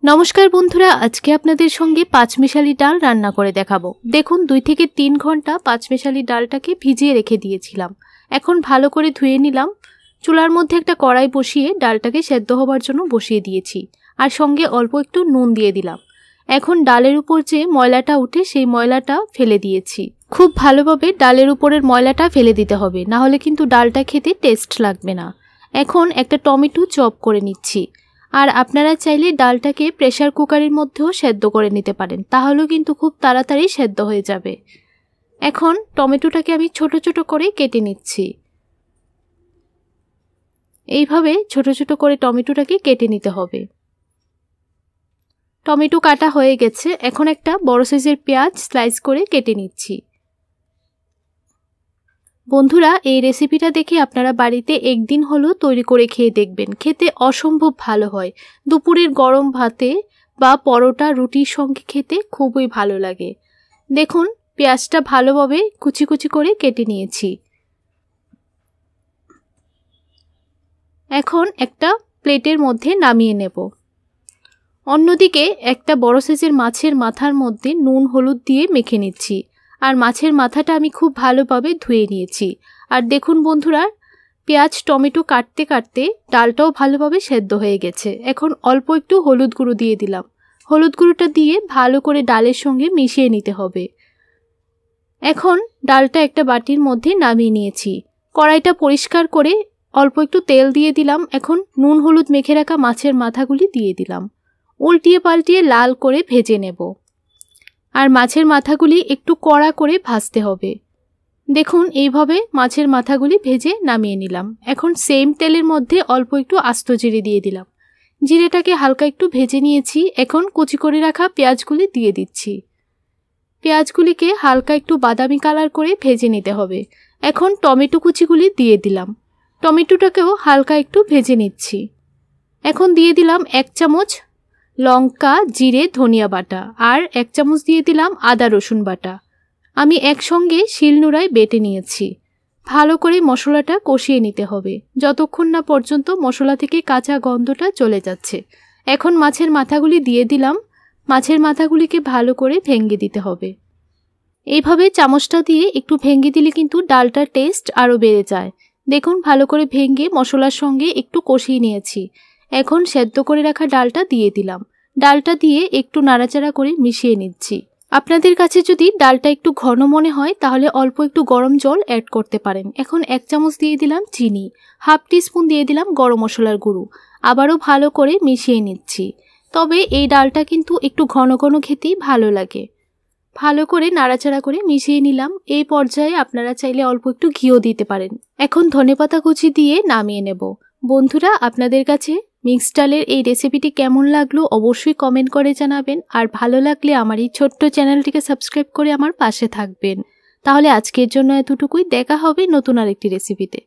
नमस्कार बंधुरा आज के आपनादेर संगे पाँचमिशाली डाल रान्ना करे देखाबो। देखुन 2 থেকে 3 घंटा पाँचमिशाली डालटाके भिजिए रेखे दिएछिलाम। एखन भालो करे धुए निलाम। चुलार मধ্যে একটা কড়াই বসিয়ে ডালটাকে সেদ্ধ হবার জন্য বসিয়ে দিয়েছি আর সঙ্গে অল্প একটু নুন দিয়ে দিলাম। এখন ডালের উপর যে ময়লাটা উঠে সেই ময়লাটা ফেলে দিয়েছি। খুব ভালোভাবে ডালের উপরের ময়লাটা ফেলে দিতে হবে, না হলে কিন্তু ডালটা খেতে টেস্ট লাগবে না। এখন একটা টমেটো চপ করে নিচ্ছি। আর আপনারা চাইলে ডালটাকে প্রেসার কুকারের মধ্যেও সেদ্ধ করে নিতে পারেন, তাহলেও কিন্তু খুব তাড়াতাড়ি সেদ্ধ হয়ে যাবে। এখন টমেটোটাকে আমি ছোট ছোট করে কেটে নিচ্ছি। এইভাবে ছোট ছোট করে টমেটোটাকে কেটে নিতে হবে। টমেটো কাটা হয়ে গেছে, এখন একটা বড় সাইজের পেঁয়াজ স্লাইস করে কেটে নিচ্ছি। বন্ধুরা এই রেসিপিটা দেখে আপনারা বাড়িতে একদিন হলো তৈরি করে খেয়ে দেখবেন, খেতে অসম্ভব ভালো হয়। দুপুরের গরম ভাতে বা পরোটা রুটির সঙ্গে খেতে খুবই ভালো লাগে। দেখুন পেঁয়াজটা ভালোভাবে কুচি কুচি করে কেটে নিয়েছি। এখন একটা প্লেটের মধ্যে নামিয়ে নেব। অন্যদিকে একটা বড় সাইজের মাছের মাথার মধ্যে নুন হলুদ দিয়ে মেখে নিচ্ছি। আর মাছের মাথাটা আমি খুব ভালোভাবে ধুয়ে নিয়েছি। আর দেখুন বন্ধুরা পেঁয়াজ টমেটো কাটতে কাটতে ডালটাও ভালোভাবে সেদ্ধ হয়ে গেছে। এখন অল্প একটু হলুদ গুঁড়ো দিয়ে দিলাম। হলুদ গুঁড়োটা দিয়ে ভালো করে ডালের সঙ্গে মিশিয়ে নিতে হবে। এখন ডালটা একটা বাটির মধ্যে নামিয়ে নিয়েছি। কড়াইটা পরিষ্কার করে অল্প একটু তেল দিয়ে দিলাম। এখন নুন হলুদ মেখে রাখা মাছের মাথাগুলি দিয়ে দিলাম। উল্টিয়ে পাল্টিয়ে লাল করে ভেজে নেব। আর মাছের মাথাগুলি একটু কড়া করে ভাজতে হবে। দেখুন এইভাবে মাছের মাথাগুলি ভেজে নামিয়ে নিলাম। এখন সেম তেলের মধ্যে অল্প একটু আস্ত জিরে দিয়ে দিলাম। জিরেটাকে হালকা একটু ভেজে নিয়েছি। এখন কুচি করে রাখা পেঁয়াজগুলি দিয়ে দিচ্ছি। পেঁয়াজগুলিকে হালকা একটু বাদামি কালার করে ভেজে নিতে হবে। এখন টমেটো কুচিগুলি দিয়ে দিলাম। টমেটোটাকেও হালকা একটু ভেজে নিচ্ছি। এখন দিয়ে দিলাম 1 চামচ লঙ্কা জিরে ধনিয়া বাটা আর 1 চামচ দিয়ে দিলাম আদা রসুন বাটা। আমি একসঙ্গে শিলনোড়ায় বেটে নিয়েছি। ভালো করে মশলাটা কষিয়ে নিতে হবে যতক্ষণ না পর্যন্ত মশলা থেকে কাঁচা গন্ধটা চলে যাচ্ছে। এখন মাছের মাথাগুলি দিয়ে দিলাম। মাছের মাথাগুলিকে ভালো করে ভেঙে দিতে হবে। এইভাবে চামচটা দিয়ে একটু ভেঙে দিলে কিন্তু ডালটার টেস্ট আরও বেড়ে যায়। দেখুন ভালো করে ভেঙে মশলার সঙ্গে একটু কষিয়ে নিয়েছি। এখন সেদ্ধ করে রাখা ডালটা দিয়ে দিলাম। ডালটা দিয়ে একটু নাড়াচাড়া করে মিশিয়ে নিচ্ছি। আপনাদের কাছে যদি ডালটা একটু ঘন মনে হয় তাহলে অল্প একটু গরম জল অ্যাড করতে পারেন। এখন 1 চামচ দিয়ে দিলাম চিনি, হাফ টিস্পুন দিয়ে দিলাম গরম মশলার গুঁড়ো। আবারও ভালো করে মিশিয়ে নিচ্ছি। তবে এই ডালটা কিন্তু একটু ঘন ঘন খেতেই ভালো লাগে। ভালো করে নাড়াচাড়া করে মিশিয়ে নিলাম। এই পর্যায়ে আপনারা চাইলে অল্প একটু ঘিও দিতে পারেন। এখন ধনেপাতা কুচি দিয়ে নামিয়ে নেব। বন্ধুরা আপনাদের কাছে মিক্সড ডালের এই রেসিপিটি কেমন লাগলো অবশ্যই কমেন্ট করে জানাবেন। আর ভালো লাগলে আমার এই ছোট্ট চ্যানেলটিকে সাবস্ক্রাইব করে আমার পাশে থাকবেন। তাহলে আজকের জন্য এতটুকুই। দেখা হবে নতুন আরেকটি রেসিপিতে।